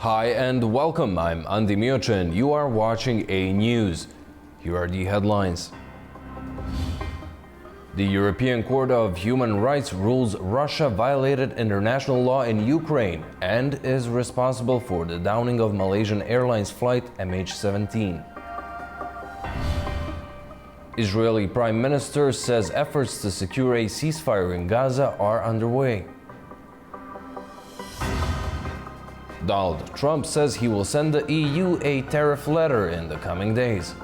Hi and welcome. I'm Andy and you are watching A News. Here are the headlines. The European Court of Human Rights rules Russia violated international law in Ukraine and is responsible for the downing of Malaysian Airlines flight MH17. Israeli Prime Minister says efforts to secure a ceasefire in Gaza are underway. Donald Trump says he will send the EU a tariff letter in the coming days.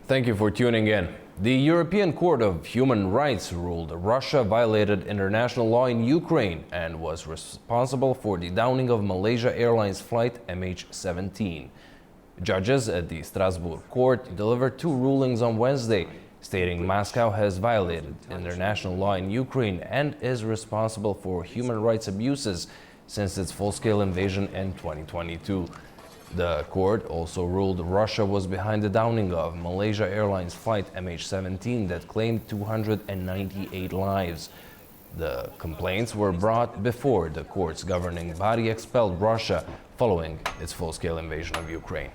Thank you for tuning in. The European Court of Human Rights ruled Russia violated international law in Ukraine and was responsible for the downing of Malaysia Airlines flight MH17. Judges at the Strasbourg court delivered two rulings on Wednesday, stating Moscow has violated international law in Ukraine and is responsible for human rights abuses since its full-scale invasion in 2022. The court also ruled Russia was behind the downing of Malaysia Airlines flight MH17 that claimed 298 lives. The complaints were brought before the court's governing body expelled Russia following its full-scale invasion of Ukraine.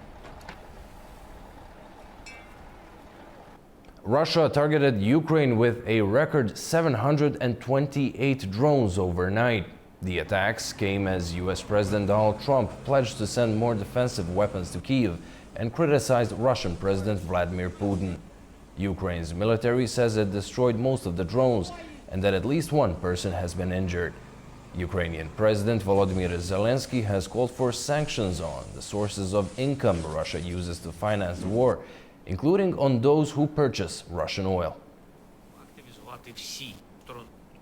Russia targeted Ukraine with a record 728 drones overnight. The attacks came as US President Donald Trump pledged to send more defensive weapons to Kyiv and criticized Russian President Vladimir Putin. Ukraine's military says it destroyed most of the drones and that at least one person has been injured. Ukrainian President Volodymyr Zelensky has called for sanctions on the sources of income Russia uses to finance the war, including on those who purchase Russian oil.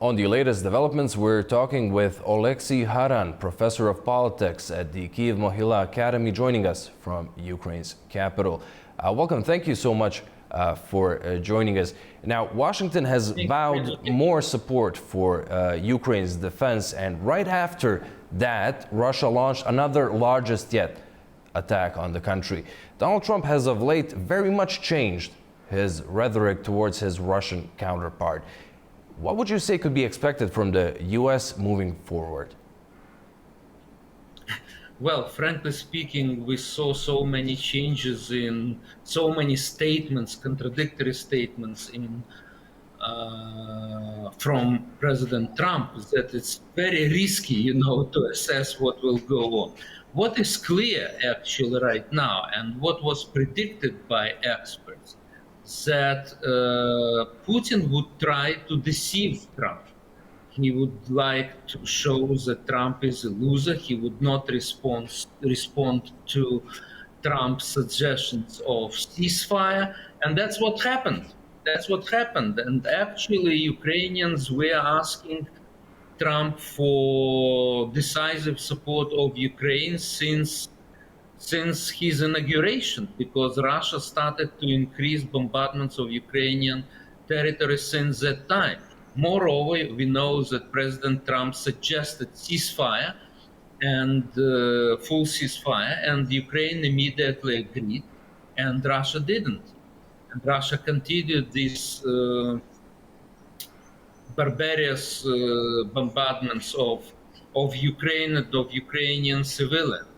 On the latest developments, we're talking with Oleksiy Haran, professor of politics at the Kyiv Mohila Academy, joining us from Ukraine's capital. Welcome. Thank you so much for joining us. Now, Washington has vowed more support for Ukraine's defense, and right after that, Russia launched another largest yet attack on the country. Donald Trump has of late very much changed his rhetoric towards his Russian counterpart. What would you say could be expected from the US moving forward? Well, frankly speaking, we saw so many changes in so many statements, contradictory statements from President Trump, that it's very risky, to assess what will go on. What is clear actually right now, and what was predicted by experts, that Putin would try to deceive Trump. He would like to show that Trump is a loser. He would not respond to Trump's suggestions of ceasefire, and that's what happened. That's what happened. And actually, Ukrainians were asking Trump for decisive support of Ukraine since his inauguration, because Russia started to increase bombardments of Ukrainian territory since that time. Moreover, we know that President Trump suggested ceasefire and full ceasefire, and Ukraine immediately agreed, and Russia didn't. And Russia continued this barbarous bombardments of Ukraine and of Ukrainian civilians.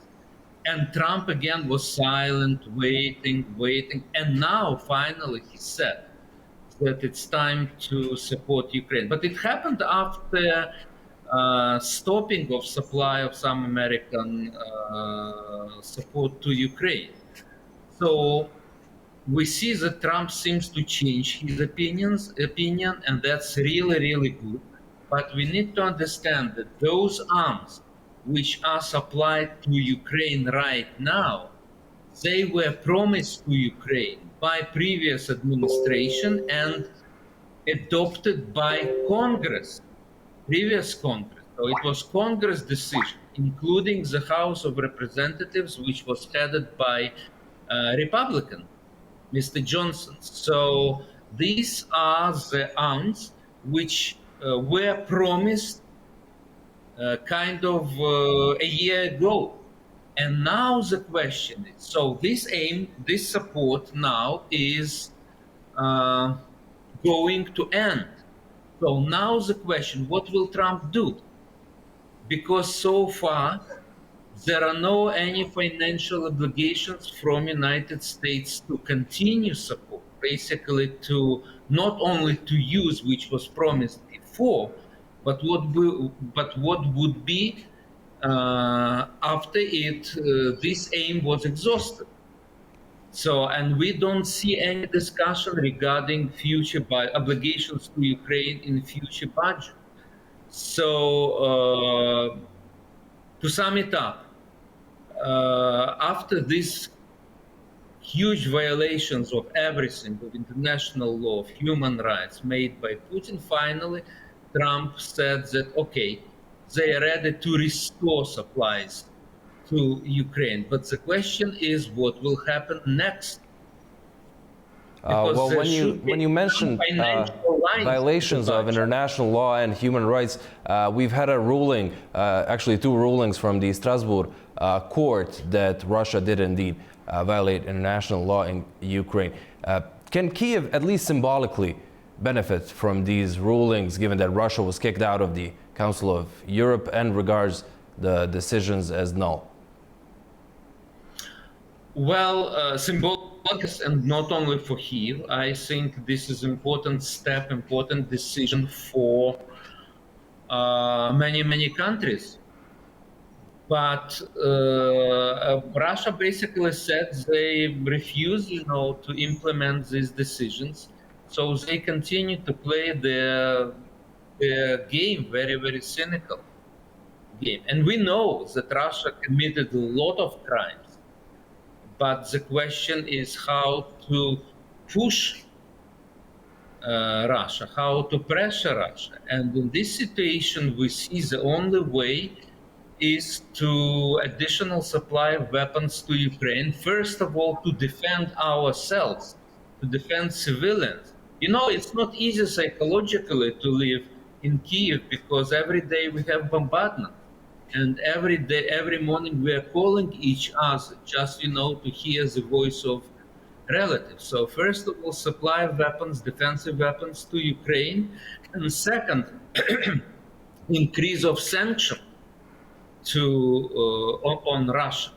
And Trump again was silent, waiting. And now finally he said that it's time to support Ukraine. But it happened after stopping of supply of some American support to Ukraine. So we see that Trump seems to change his opinion, and that's really, really good. But we need to understand that those arms which are supplied to Ukraine right now, they were promised to Ukraine by previous administration and adopted by Congress, previous Congress. So it was Congress decision, including the House of Representatives, which was headed by Republican, Mr. Johnson. So these are the arms which were promised kind of a year ago. And now the question is, so this support now is going to end. So now the question, what will Trump do? Because so far, there are no any financial obligations from United States to continue support, basically to not only to use, which was promised before, but what would be after this aim was exhausted. So, and we don't see any discussion regarding future obligations to Ukraine in future budget. So, to sum it up, after these huge violations of everything, of international law, of human rights made by Putin, finally, Trump said that, okay, they are ready to restore supplies to Ukraine. But the question is, what will happen next? Well, when you mentioned violations of international law and human rights, we've had a ruling, actually two rulings from the Strasbourg court that Russia did indeed violate international law in Ukraine. Can Kiev, at least symbolically, benefit from these rulings, given that Russia was kicked out of the Council of Europe and regards the decisions as null? Well, symbolic, and not only for Kiev. I think this is important step, important decision for many countries. But Russia basically said they refuse, to implement these decisions. So they continue to play their game, very cynical game. And we know that Russia committed a lot of crimes. But the question is how to push Russia, how to pressure Russia. And in this situation, we see the only way is to additional supply of weapons to Ukraine. First of all, to defend ourselves, to defend civilians. It's not easy psychologically to live in Kiev because every day we have bombardment. And every morning we are calling each other just, to hear the voice of relatives. So first of all, supply of weapons, defensive weapons to Ukraine. And second, increase of sanctions on Russia.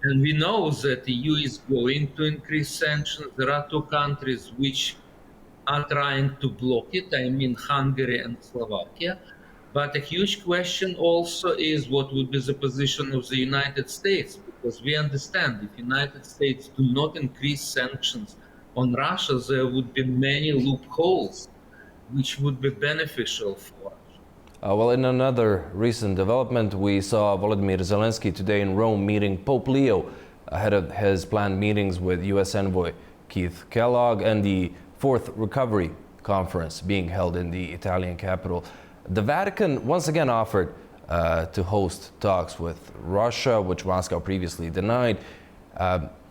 And we know that the EU is going to increase sanctions. There are two countries which are trying to block it. I mean, Hungary and Slovakia. But a huge question also is what would be the position of the United States, because we understand if United States do not increase sanctions on Russia, there would be many loopholes which would be beneficial for us. Well, in another recent development, we saw Volodymyr Zelensky today in Rome meeting Pope Leo ahead of his planned meetings with U.S. envoy Keith Kellogg and the Fourth Recovery Conference being held in the Italian capital. The Vatican once again offered to host talks with Russia, which Moscow previously denied.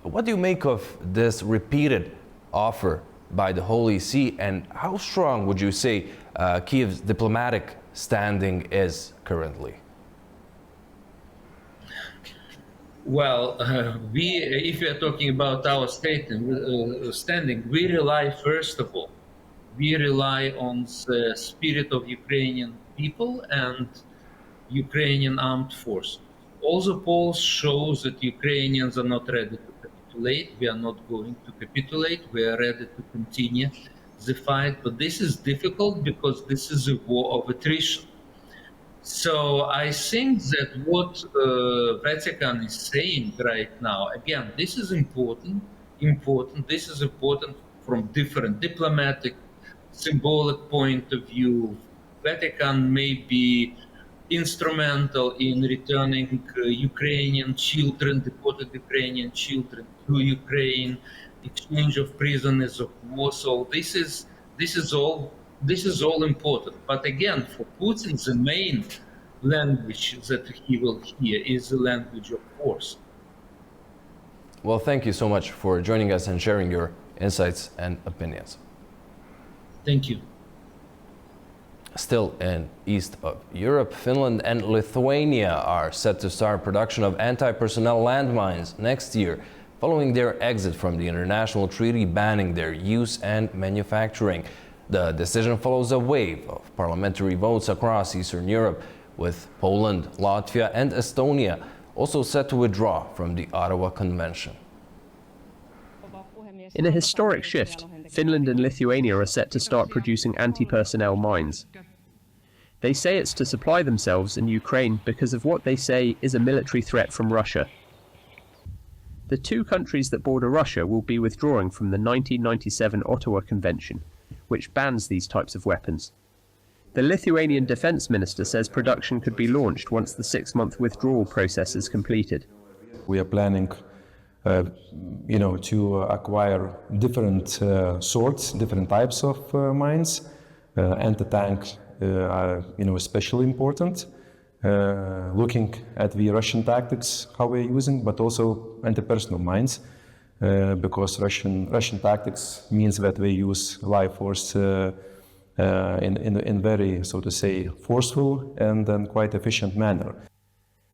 What do you make of this repeated offer by the Holy See, and how strong would you say Kiev's diplomatic standing is currently? Well, if we are talking about our standing, we rely, first of all, on the spirit of Ukrainian people and Ukrainian armed forces. All the polls show that Ukrainians are not ready to capitulate. We are not going to capitulate. We are ready to continue the fight. But this is difficult because this is a war of attrition. So I think that what Vatican is saying right now, again, this is important. This is important from different diplomatic, symbolic point of view. Vatican may be instrumental in returning Ukrainian children, deported Ukrainian children to Ukraine, exchange of prisoners of war. So this is all important. But again, for Putin, the main language that he will hear is the language of force. Well, thank you so much for joining us and sharing your insights and opinions. Thank you. Still in east of Europe, Finland and Lithuania are set to start production of anti-personnel landmines next year, following their exit from the international treaty banning their use and manufacturing. The decision follows a wave of parliamentary votes across Eastern Europe, with Poland, Latvia, and Estonia also set to withdraw from the Ottawa Convention. In a historic shift, Finland and Lithuania are set to start producing anti-personnel mines. They say it's to supply themselves and Ukraine because of what they say is a military threat from Russia. The two countries that border Russia will be withdrawing from the 1997 Ottawa Convention, which bans these types of weapons. The Lithuanian defense minister says production could be launched once the 6-month withdrawal process is completed. We are planning to acquire different sorts, different types of mines. Anti-tank are especially important. Looking at the Russian tactics, how we're using, but also anti-personnel mines, because Russian tactics means that they use live force in very, so to say, forceful and then quite efficient manner.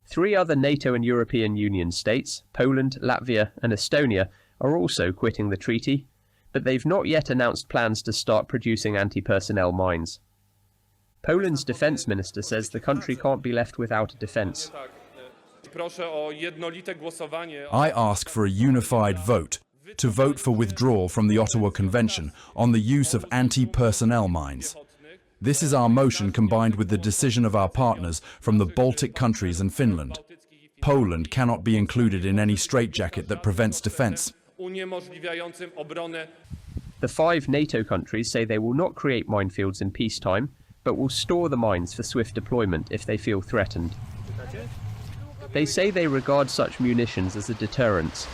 3 other NATO and European Union states, Poland, Latvia and Estonia, are also quitting the treaty, but they've not yet announced plans to start producing anti-personnel mines. Poland's defense minister says the country can't be left without a defense. I ask for a unified vote to vote for withdrawal from the Ottawa Convention on the use of anti-personnel mines. This is our motion combined with the decision of our partners from the Baltic countries and Finland. Poland cannot be included in any straitjacket that prevents defense. The 5 NATO countries say they will not create minefields in peacetime, but will store the mines for swift deployment if they feel threatened. They say they regard such munitions as a deterrence.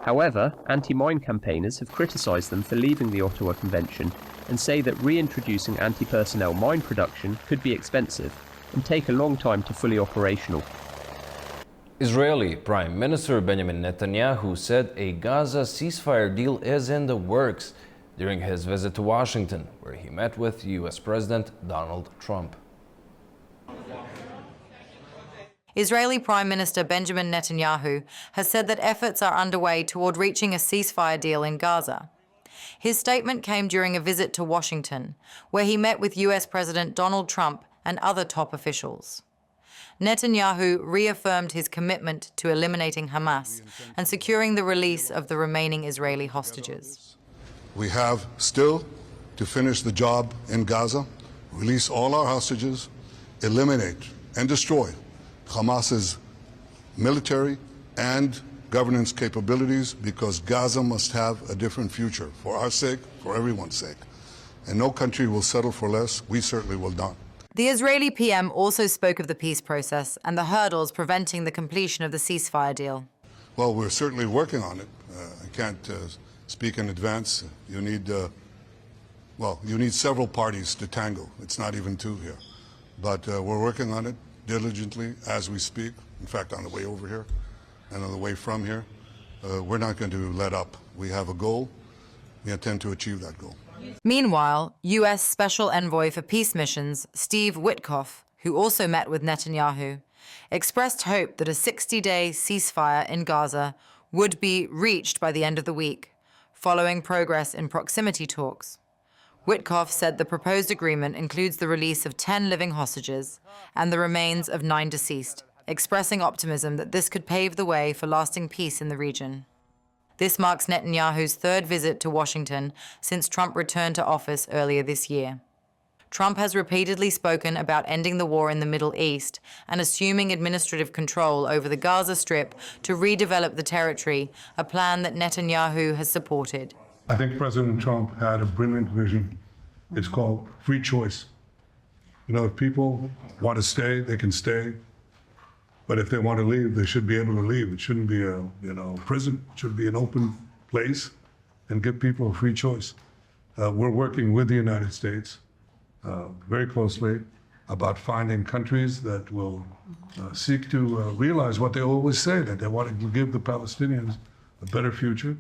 However, anti-mine campaigners have criticised them for leaving the Ottawa Convention and say that reintroducing anti-personnel mine production could be expensive and take a long time to fully operational. Israeli Prime Minister Benjamin Netanyahu said a Gaza ceasefire deal is in the works during his visit to Washington, where he met with US President Donald Trump. Israeli Prime Minister Benjamin Netanyahu has said that efforts are underway toward reaching a ceasefire deal in Gaza. His statement came during a visit to Washington, where he met with US President Donald Trump and other top officials. Netanyahu reaffirmed his commitment to eliminating Hamas and securing the release of the remaining Israeli hostages. We have still to finish the job in Gaza, release all our hostages, eliminate and destroy Hamas's military and governance capabilities, because Gaza must have a different future for our sake, for everyone's sake. And no country will settle for less. We certainly will not. The Israeli PM also spoke of the peace process and the hurdles preventing the completion of the ceasefire deal. Well, we're certainly working on it. I can't speak in advance. You need several parties to tango. It's not even 2 here. But we're working on it diligently as we speak. In fact, on the way over here and on the way from here. We're not going to let up. We have a goal. We intend to achieve that goal. Meanwhile, U.S. Special Envoy for Peace Missions Steve Witkoff, who also met with Netanyahu, expressed hope that a 60-day ceasefire in Gaza would be reached by the end of the week, following progress in proximity talks. Witkoff said the proposed agreement includes the release of 10 living hostages and the remains of 9 deceased, expressing optimism that this could pave the way for lasting peace in the region. This marks Netanyahu's 3rd visit to Washington since Trump returned to office earlier this year. Trump has repeatedly spoken about ending the war in the Middle East and assuming administrative control over the Gaza Strip to redevelop the territory, a plan that Netanyahu has supported. I think President Trump had a brilliant vision. It's called free choice. If people want to stay, they can stay. But if they want to leave, they should be able to leave. It shouldn't be a prison. It should be an open place and give people a free choice. We're working with the United States very closely about finding countries that will seek to realize what they always say, that they want to give the Palestinians a better future.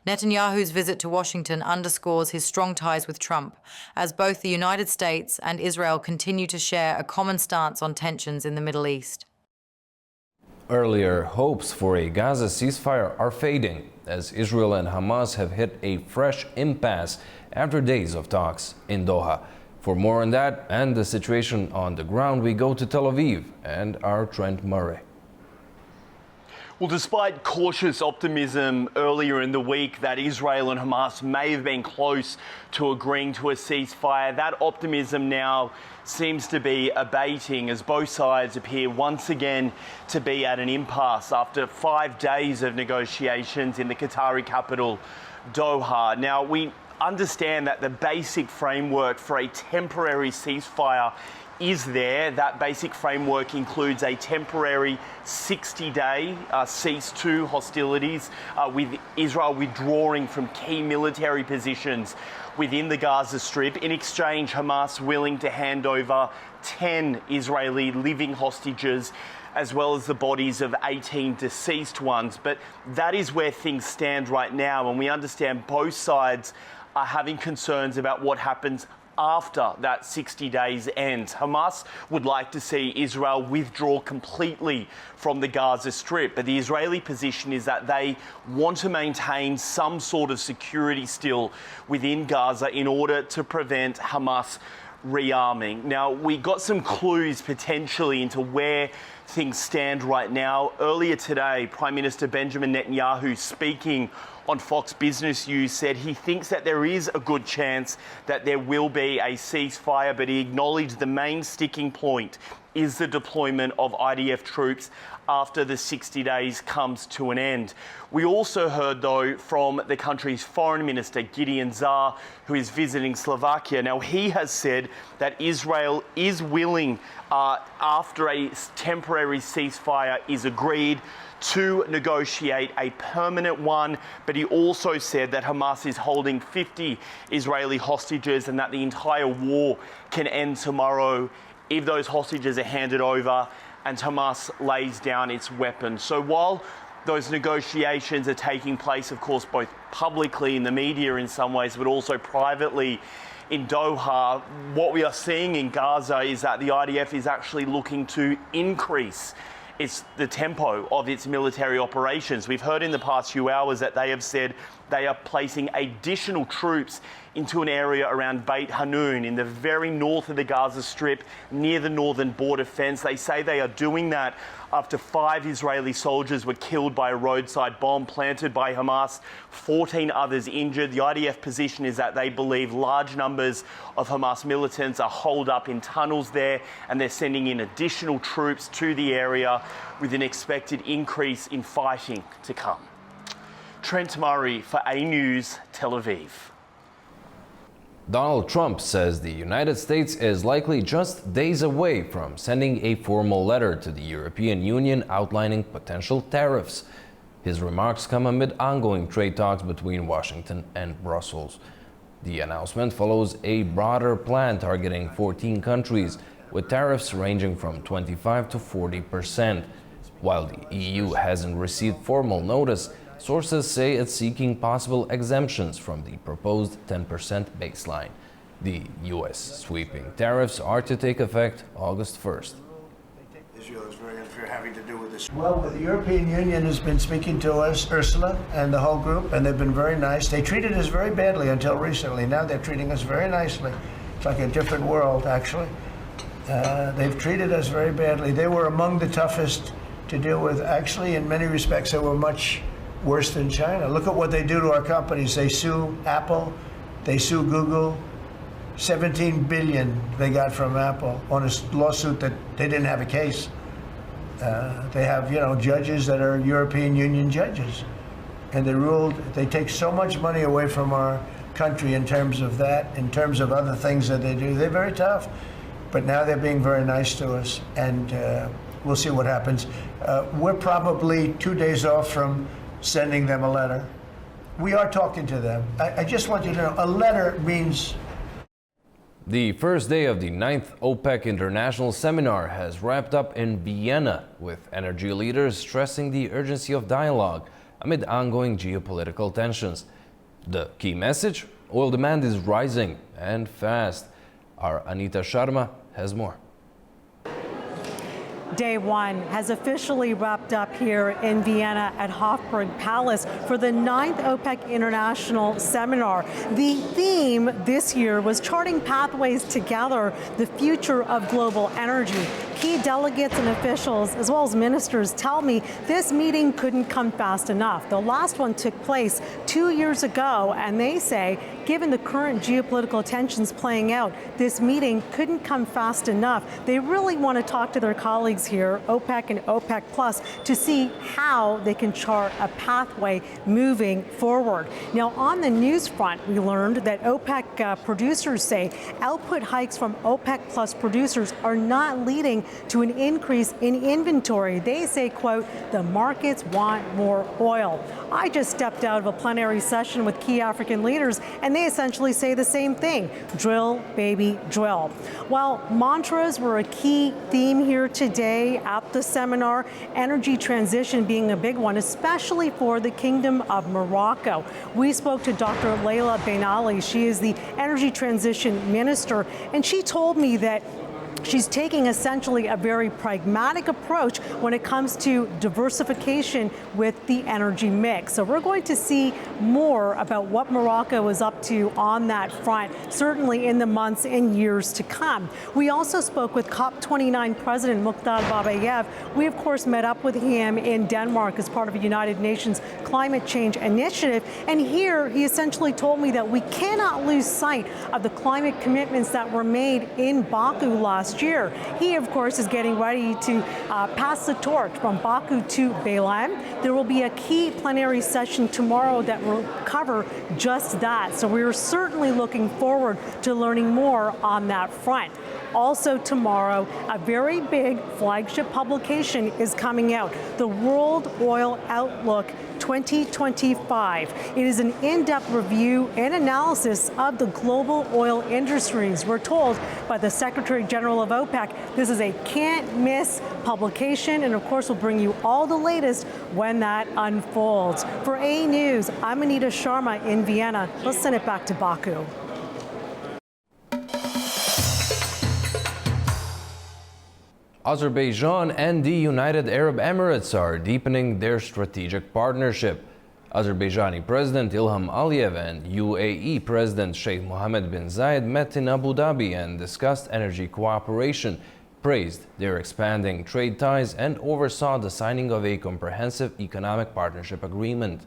Netanyahu's visit to Washington underscores his strong ties with Trump, as both the United States and Israel continue to share a common stance on tensions in the Middle East. Earlier hopes for a Gaza ceasefire are fading as Israel and Hamas have hit a fresh impasse after days of talks in Doha. For more on that and the situation on the ground, we go to Tel Aviv and our Trent Murray. Well, despite cautious optimism earlier in the week that Israel and Hamas may have been close to agreeing to a ceasefire, that optimism now seems to be abating as both sides appear once again to be at an impasse after 5 days of negotiations in the Qatari capital, Doha. Now, we understand that the basic framework for a temporary ceasefire is there. That basic framework includes a temporary 60-day cease to hostilities, with Israel withdrawing from key military positions within the Gaza Strip. In exchange, Hamas willing to hand over 10 Israeli living hostages, as well as the bodies of 18 deceased ones. But that is where things stand right now, and we understand both sides are having concerns about what happens after that 60 days ends. Hamas would like to see Israel withdraw completely from the Gaza Strip, but the Israeli position is that they want to maintain some sort of security still within Gaza in order to prevent Hamas rearming. Now, we got some clues potentially into where things stand right now. Earlier today, Prime Minister Benjamin Netanyahu, speaking on Fox Business News, said he thinks that there is a good chance that there will be a ceasefire, but he acknowledged the main sticking point is the deployment of IDF troops after the 60 days comes to an end. We also heard, though, from the country's foreign minister, Gideon Zar, who is visiting Slovakia. Now, he has said that Israel is willing, after a temporary ceasefire is agreed, to negotiate a permanent one, but he also said that Hamas is holding 50 Israeli hostages and that the entire war can end tomorrow if those hostages are handed over and Hamas lays down its weapons. So while those negotiations are taking place, of course, both publicly in the media in some ways, but also privately in Doha, what we are seeing in Gaza is that the IDF is actually looking to increase the tempo of its military operations. We've heard in the past few hours that they have said they are placing additional troops into an area around Beit Hanun in the very north of the Gaza Strip, near the northern border fence. They say they are doing that after 5 Israeli soldiers were killed by a roadside bomb planted by Hamas, 14 others injured. The IDF position is that they believe large numbers of Hamas militants are holed up in tunnels there, and they're sending in additional troops to the area with an expected increase in fighting to come. Trent Murray for A News, Tel Aviv. Donald Trump says the United States is likely just days away from sending a formal letter to the European Union outlining potential tariffs. His remarks come amid ongoing trade talks between Washington and Brussels. The announcement follows a broader plan targeting 14 countries, with tariffs ranging from 25% to 40%. While the EU hasn't received formal notice, sources say it's seeking possible exemptions from the proposed 10% baseline. The U.S. sweeping tariffs are to take effect August 1st. Israel is very unfair having to do with this. Well, the European Union has been speaking to us, Ursula and the whole group, and they've been very nice. They treated us very badly until recently. Now they're treating us very nicely. It's like a different world, actually. They've treated us very badly. They were among the toughest to deal with. Actually, in many respects, they were much worse than China. Look at what they do to our companies. They sue Apple, they sue Google. 17 billion they got from Apple on a lawsuit that they didn't have a case. They have, judges that are European Union judges, and they ruled. They take so much money away from our country in terms of that, in terms of other things that they do. They're very tough, but now they're being very nice to us, and we'll see what happens. We're probably 2 days off from sending them a letter. We are talking to them. I just want you to know, a letter means... The first day of the 9th OPEC International Seminar has wrapped up in Vienna, with energy leaders stressing the urgency of dialogue amid ongoing geopolitical tensions. The key message? Oil demand is rising and fast. Our Anita Sharma has more. Day one has officially wrapped up here in Vienna at Hofburg Palace for the 9th OPEC International Seminar. The theme this year was charting pathways together, the future of global energy. Key delegates and officials, as well as ministers, tell me this meeting couldn't come fast enough. The last one took place 2 years ago, and they say, given the current geopolitical tensions playing out, this meeting couldn't come fast enough. They really want to talk to their colleagues here, OPEC and OPEC Plus, to see how they can chart a pathway moving forward. Now, on the news front, we learned that OPEC producers say output hikes from OPEC Plus producers are not leading to an increase in inventory. They say, quote, the markets want more oil. I just stepped out of a plenary session with key African leaders, and they essentially say the same thing. Drill, baby, drill. While mantras were a key theme here today at the seminar, energy transition being a big one, especially for the Kingdom of Morocco. We spoke to Dr. Leila Ben Ali. She is the Energy Transition Minister, and she told me that she's taking essentially a very pragmatic approach when it comes to diversification with the energy mix. So we're going to see more about what Morocco is up to on that front, certainly in the months and years to come. We also spoke with COP29 President Mukhtar Babayev. We, of course, met up with him in Denmark as part of a United Nations climate change initiative. And here he essentially told me that we cannot lose sight of the climate commitments that were made in Baku last year. He, of course, is getting ready to pass the torch from Baku to Beilan. There will be a key plenary session tomorrow that will cover just that. So we're certainly looking forward to learning more on that front. Also tomorrow, a very big flagship publication is coming out, the World Oil Outlook 2025. It is an in-depth review and analysis of the global oil industries. We're told by the Secretary General of OPEC, this is a can't-miss publication, and of course we'll bring you all the latest when that unfolds. For A News, I'm Anita Sharma in Vienna. Let's send it back to Baku. Azerbaijan and the United Arab Emirates are deepening their strategic partnership. Azerbaijani President Ilham Aliyev and UAE President Sheikh Mohammed bin Zayed met in Abu Dhabi and discussed energy cooperation, praised their expanding trade ties, and oversaw the signing of a comprehensive economic partnership agreement.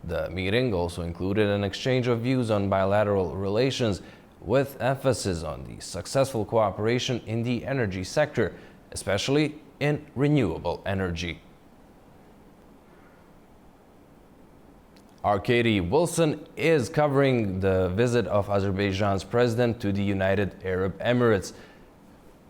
The meeting also included an exchange of views on bilateral relations, with emphasis on the successful cooperation in the energy sector, especially in renewable energy. Our Katie Wilson is covering the visit of Azerbaijan's president to the United Arab Emirates.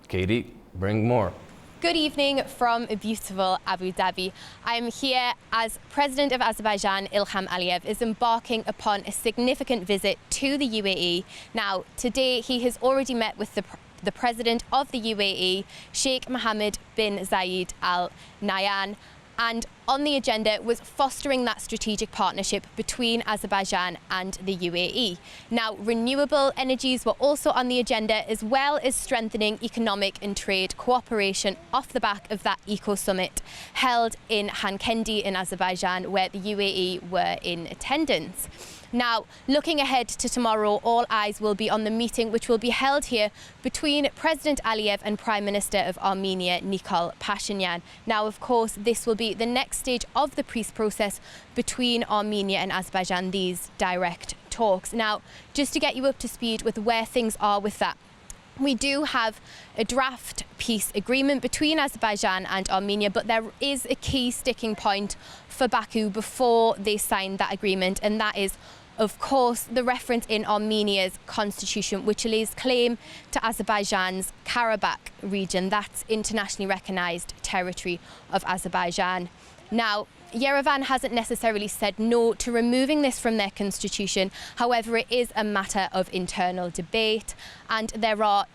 Katie, bring more. Good evening from beautiful Abu Dhabi. I'm here as President of Azerbaijan, Ilham Aliyev, is embarking upon a significant visit to the UAE. Now, today he has already met with the President of the UAE, Sheikh Mohammed bin Zayed Al Nahyan, and on the agenda was fostering that strategic partnership between Azerbaijan and the UAE. Now, renewable energies were also on the agenda, as well as strengthening economic and trade cooperation off the back of that Eco Summit held in Hankendi in Azerbaijan, where the UAE were in attendance. Now, looking ahead to tomorrow, all eyes will be on the meeting which will be held here between President Aliyev and Prime Minister of Armenia, Nikol Pashinyan. Now, of course, this will be the next stage of the peace process between Armenia and Azerbaijan, these direct talks. Now, just to get you up to speed with where things are with that, we do have a draft peace agreement between Azerbaijan and Armenia, but there is a key sticking point for Baku before they sign that agreement, and that is, of course, the reference in Armenia's constitution, which lays claim to Azerbaijan's Karabakh region. That's internationally recognized territory of Azerbaijan. Now, Yerevan hasn't necessarily said no to removing this from their constitution. However, it is a matter of internal debate, and there are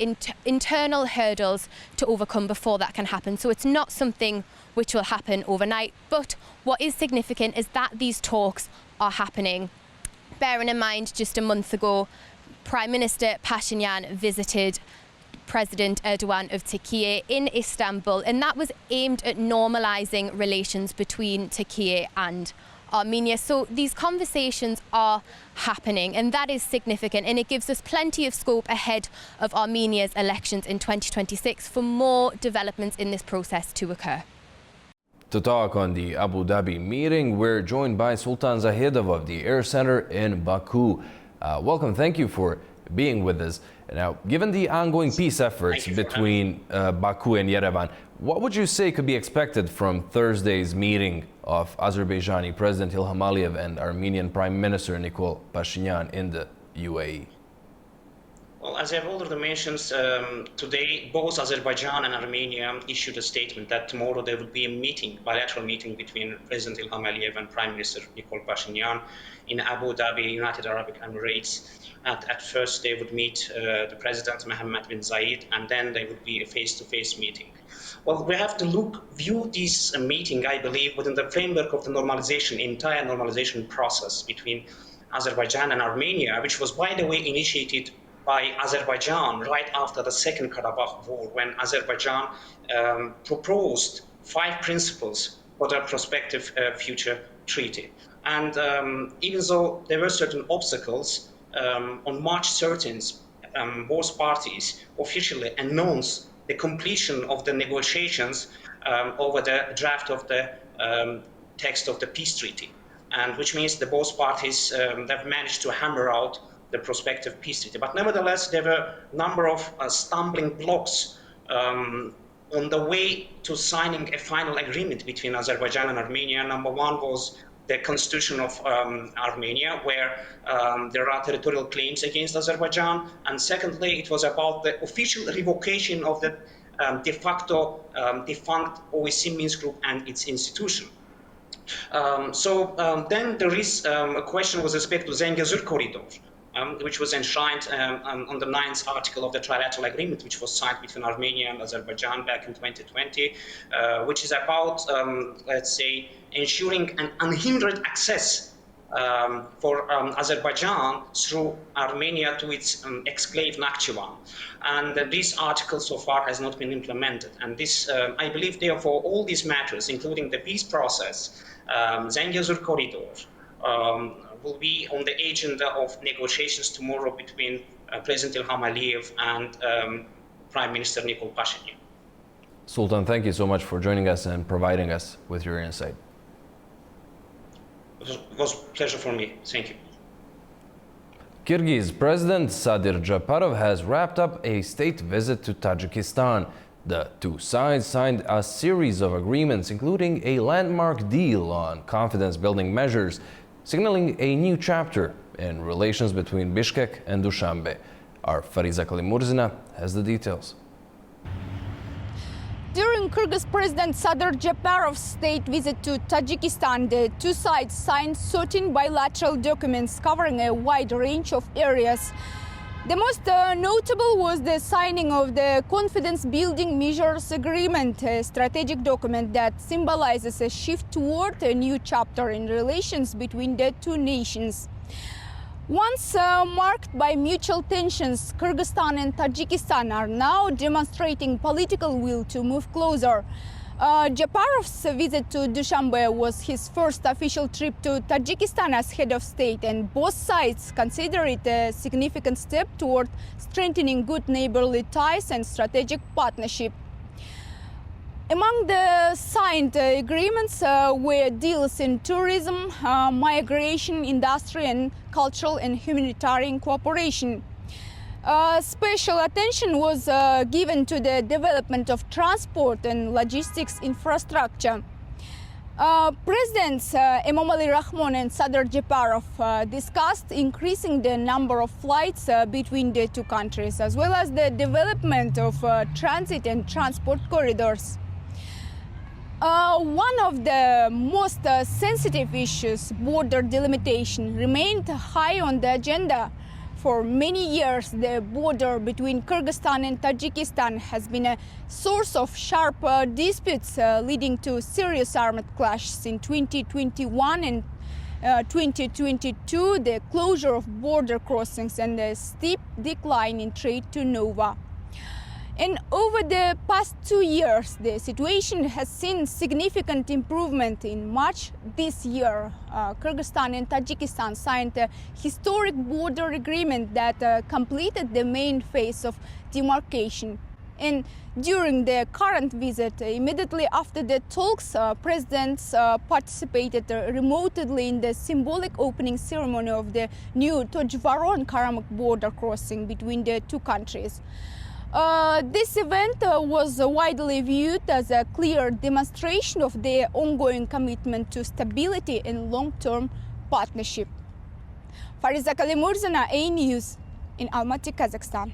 internal hurdles to overcome before that can happen. So it's not something which will happen overnight. But what is significant is that these talks are happening. Bearing in mind, just a month ago, Prime Minister Pashinyan visited President Erdogan of Turkey in Istanbul, and that was aimed at normalising relations between Turkey and Armenia. So these conversations are happening, and that is significant, and it gives us plenty of scope ahead of Armenia's elections in 2026 for more developments in this process to occur. To talk on the Abu Dhabi meeting, we're joined by Sultan Zahedov of the Air Center in Baku. Welcome, thank you for being with us. Now, given the ongoing peace efforts between Baku and Yerevan, what would you say could be expected from Thursday's meeting of Azerbaijani President Ilham Aliyev and Armenian Prime Minister Nikol Pashinyan in the UAE? Well, as I've already mentioned, today both Azerbaijan and Armenia issued a statement that tomorrow there will be a meeting, bilateral meeting between President Ilham Aliyev and Prime Minister Nikol Pashinyan in Abu Dhabi, United Arab Emirates. At first they would meet the President Mohammed bin Zayed, and then there would be a face-to-face meeting. Well, we have to view this meeting, I believe, within the framework of the entire normalization process between Azerbaijan and Armenia, which was, by the way, initiated by Azerbaijan right after the Second Karabakh War, when Azerbaijan proposed 5 principles for their prospective future treaty. And even though there were certain obstacles, on March 13th, both parties officially announced the completion of the negotiations over the draft of the text of the peace treaty, and which means that both parties have managed to hammer out the prospective peace treaty. But nevertheless, there were a number of stumbling blocks on the way to signing a final agreement between Azerbaijan and Armenia. Number one was the constitution of Armenia, where there are territorial claims against Azerbaijan. And secondly, it was about the official revocation of the de facto defunct OSCE Minsk Group and its institution. Then there is a question with respect to Zengezur corridor, which was enshrined on the 9th article of the trilateral agreement, which was signed between Armenia and Azerbaijan back in 2020, which is about, let's say, ensuring an unhindered access for Azerbaijan through Armenia to its exclave Nakhchivan. And this article so far has not been implemented. And this, I believe, therefore, all these matters, including the peace process, Zengezur corridor, will be on the agenda of negotiations tomorrow between President Ilham Aliyev and Prime Minister Nikol Pashinyan. Sultan, thank you so much for joining us and providing us with your insight. It was a pleasure for me. Thank you. Kyrgyz President Sadir Japarov has wrapped up a state visit to Tajikistan. The two sides signed a series of agreements, including a landmark deal on confidence-building measures, signaling a new chapter in relations between Bishkek and Dushanbe. Our Fariza Kalimurzina has the details. During Kyrgyz President Sadir Japarov's state visit to Tajikistan, the two sides signed 13 bilateral documents covering a wide range of areas. The most notable was the signing of the Confidence Building Measures Agreement, a strategic document that symbolizes a shift toward a new chapter in relations between the two nations. Once marked by mutual tensions, Kyrgyzstan and Tajikistan are now demonstrating political will to move closer. Japarov's visit to Dushanbe was his first official trip to Tajikistan as head of state, and both sides consider it a significant step toward strengthening good neighborly ties and strategic partnership. Among the signed agreements were deals in tourism, migration, industry, and cultural and humanitarian cooperation. Special attention was given to the development of transport and logistics infrastructure. Presidents Emomali Rahmon and Sadir Japarov discussed increasing the number of flights between the two countries, as well as the development of transit and transport corridors. One of the most sensitive issues, border delimitation, remained high on the agenda. For many years, the border between Kyrgyzstan and Tajikistan has been a source of sharp disputes, leading to serious armed clashes in 2021 and 2022, the closure of border crossings and a steep decline in trade to Nova. And over the past 2 years, the situation has seen significant improvement. In March this year, Kyrgyzstan and Tajikistan signed a historic border agreement that completed the main phase of demarcation. And during the current visit, immediately after the talks, presidents participated remotely in the symbolic opening ceremony of the new Tojvaron-Karamak border crossing between the two countries. This event was widely viewed as a clear demonstration of their ongoing commitment to stability and long-term partnership. Fariza Kalimurzana, A News, in Almaty, Kazakhstan.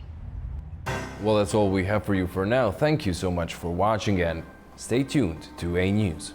Well, that's all we have for you for now. Thank you so much for watching and stay tuned to A News.